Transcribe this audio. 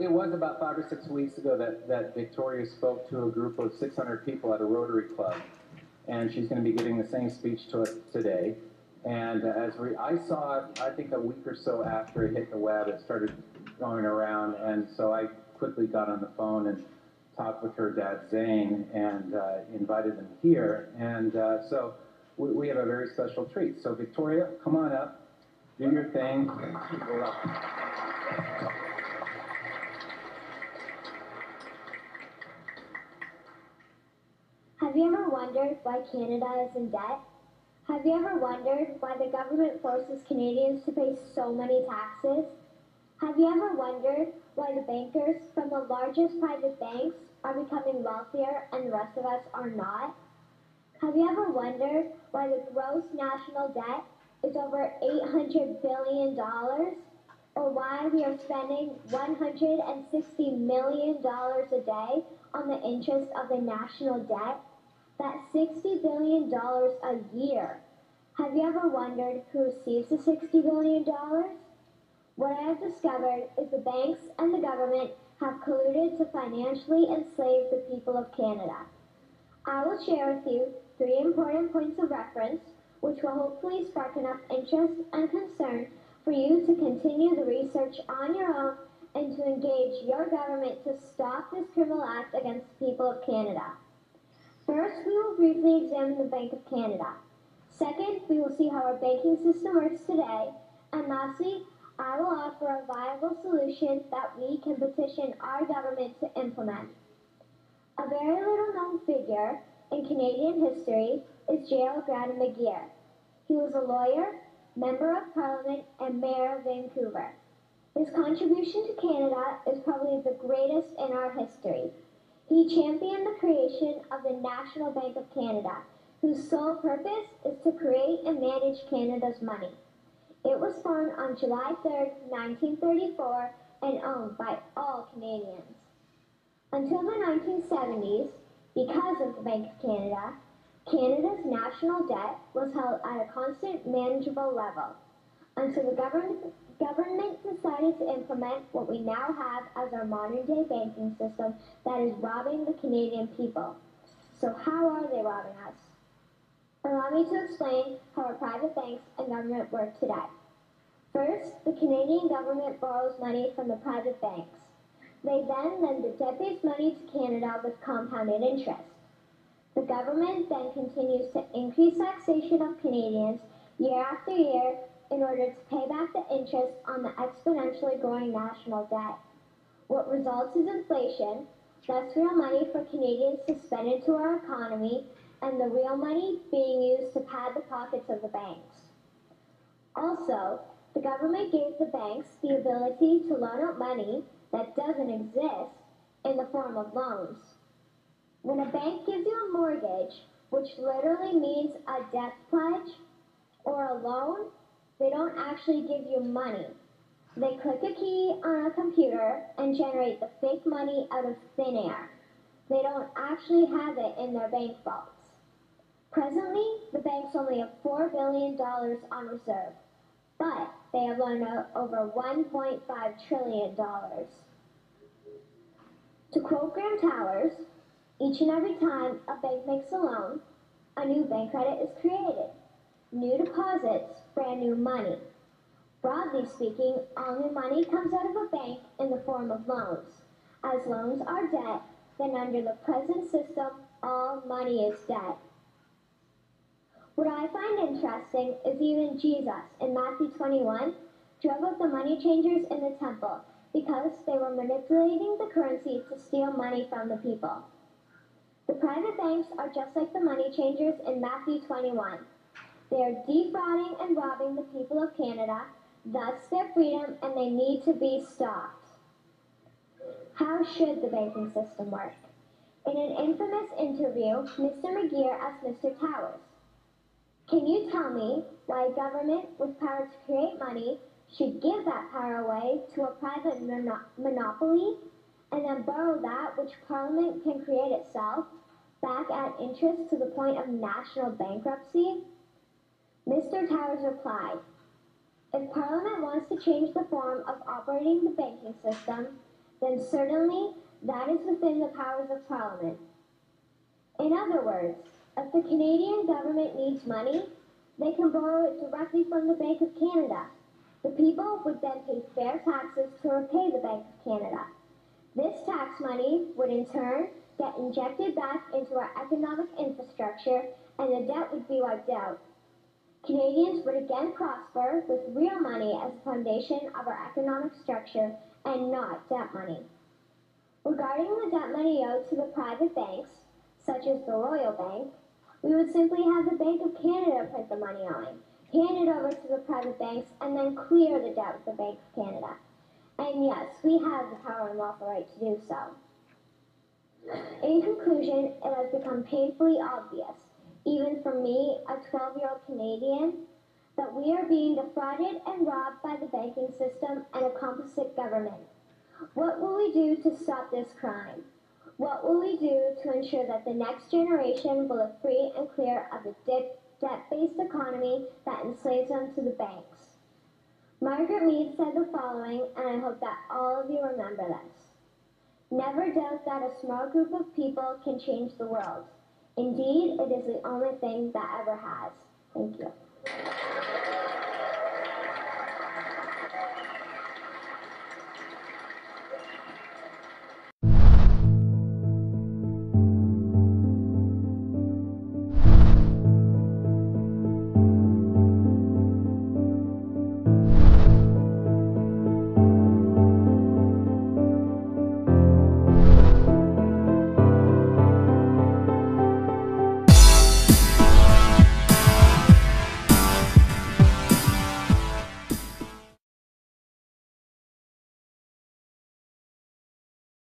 It was about 5 or 6 weeks ago that Victoria spoke to a group of 600 people at a Rotary Club, and she's going to be giving the same speech to us today. And I saw it, I think a week or so after it hit the web, it started going around, and so I quickly got on the phone and talked with her dad, Zane, and invited them here. And so we have a very special treat. So Victoria, come on up, do your thing. Have you ever wondered why Canada is in debt? Have you ever wondered why the government forces Canadians to pay so many taxes? Have you ever wondered why the bankers from the largest private banks are becoming wealthier and the rest of us are not? Have you ever wondered why the gross national debt is over $800 billion? Or why we are spending $160 million a day on the interest of the national debt? That's $60 billion a year. Have you ever wondered who receives the $60 billion? What I have discovered is the banks and the government have colluded to financially enslave the people of Canada. I will share with you 3 important points of reference, which will hopefully spark enough interest and concern for you to continue the research on your own and to engage your government to stop this criminal act against the people of Canada. First, we will briefly examine the Bank of Canada. Second, we will see how our banking system works today. And lastly, I will offer a viable solution that we can petition our government to implement. A very little known figure in Canadian history is Gerald Grattan McGeer. He was a lawyer, member of Parliament, and mayor of Vancouver. His contribution to Canada is probably the greatest in our history. He championed the creation of the National Bank of Canada, whose sole purpose is to create and manage Canada's money. It was formed on July 3, 1934, and owned by all Canadians. Until the 1970s, because of the Bank of Canada, Canada's national debt was held at a constant, manageable level, until the government decided to implement what we now have as our modern-day banking system that is robbing the Canadian people. So how are they robbing us? Allow me to explain how our private banks and government work today. First, the Canadian government borrows money from the private banks. They then lend the debt-based money to Canada with compounded interest. The government then continues to increase taxation of Canadians year after year in order to pay back the interest on the exponentially growing national debt. What results is inflation, less real money for Canadians to spend into our economy, and the real money being used to pad the pockets of the banks. Also, the government gave the banks the ability to loan out money that doesn't exist in the form of loans. When a bank gives you a mortgage, which literally means a death pledge, or a loan, they don't actually give you money. They click a key on a computer and generate the fake money out of thin air. They don't actually have it in their bank vaults. Presently, the banks only have $4 billion on reserve, but they have loaned out over $1.5 trillion. To quote Graham Towers, each and every time a bank makes a loan, a new bank credit is created. New deposits, brand new money. Broadly speaking, all new money comes out of a bank in the form of loans. As loans are debt, then under the present system, all money is debt. What I find interesting is even Jesus, in Matthew 21, drove out the money changers in the temple because they were manipulating the currency to steal money from the people. The private banks are just like the money changers in Matthew 21. They are defrauding and robbing the people of Canada, thus their freedom, and they need to be stopped. How should the banking system work? In an infamous interview, Mr. McGeer asked Mr. Towers, "Can you tell me why a government with power to create money should give that power away to a private monopoly and then borrow that which Parliament can create itself back at interest to the point of national bankruptcy?" Mr. Towers replied, "If Parliament wants to change the form of operating the banking system, then certainly that is within the powers of Parliament. In other words, if the Canadian government needs money, they can borrow it directly from the Bank of Canada. The people would then pay fair taxes to repay the Bank of Canada. This tax money would in turn get injected back into our economic infrastructure and the debt would be wiped out. Canadians would again prosper with real money as the foundation of our economic structure and not debt money. Regarding the debt money owed to the private banks, such as the Royal Bank, we would simply have the Bank of Canada print the money owing, hand it over to the private banks, and then clear the debt with the Bank of Canada. And yes, we have the power and lawful right to do so. In conclusion, it has become painfully obvious, even for me, a 12-year-old Canadian, that we are being defrauded and robbed by the banking system and a complicit government. What will we do to stop this crime? What will we do to ensure that the next generation will live free and clear of the debt-based economy that enslaves them to the banks? Margaret Mead said the following, and I hope that all of you remember this. Never doubt that a small group of people can change the world. Indeed, it is the only thing that ever has. Thank you.